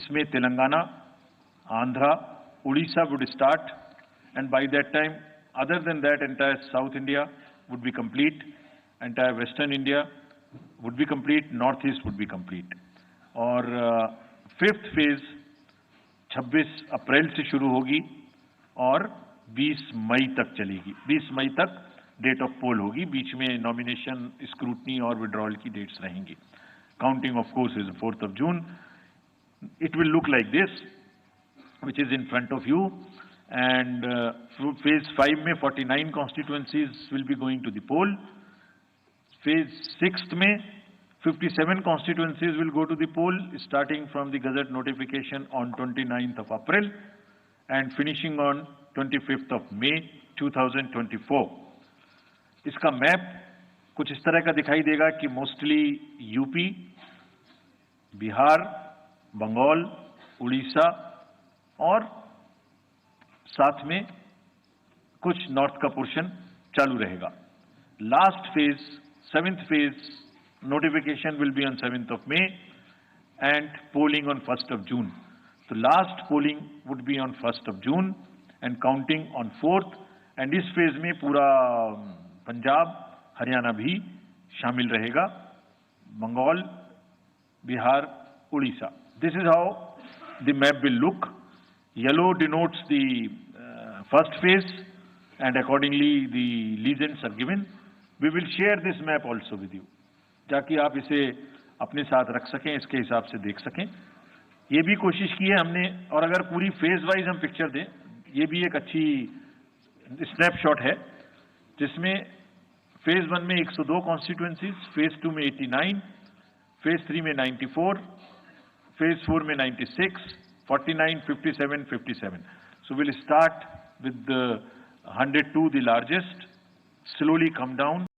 इसमें Telangana, Andhra, Odisha would start, and by that time, other than that, entire South India would be complete, entire Western India would be complete, Northeast would be complete. और fifth phase 26 अप्रैल से शुरू होगी और 20 मई तक चलेगी। 20 मई तक date of पोल होगी, बीच में नॉमिनेशन, स्क्रूटनी और विड्रॉल की डेट्स रहेंगी। Counting of course is 4th of June. It will look like this, which is in front of you, and phase 5 में 49 constituencies will be going to the poll. Phase 6 में 57 constituencies will go to the poll, starting from the Gazette notification on 29th of April and finishing on 25th of May 2024. इसका map कुछ इस तरह का दिखाई देगा कि मोस्टली यूपी, बिहार, बंगाल, उड़ीसा और साथ में कुछ नॉर्थ का पोर्शन चालू रहेगा। Last phase, 7th phase, notification will be on 7th of May and polling on 1st of June. So last polling would be on 1st of June and counting on 4th, and इस phase में पूरा पंजाब, हरियाणा भी शामिल रहेगा, Bengal, Bihar, Orissa. This is how the map will look. Yellow denotes the first phase, and accordingly the legends are given. We will share this map also with you, ताकि आप इसे अपने साथ रख सकें, इसके हिसाब से देख सकें। ये भी कोशिश की है हमने, और अगर पूरी फेज वाइज हम पिक्चर दें, ये भी एक अच्छी स्नैपशॉट है, जिसमें फेज 1 में 102 कॉन्स्टिट्यूएंसीज, फेज 2 में 89, फेज 3 में 94, फेज 4 में 96, 49, 57, 57. So we'll start with the 102, the largest, slowly come down.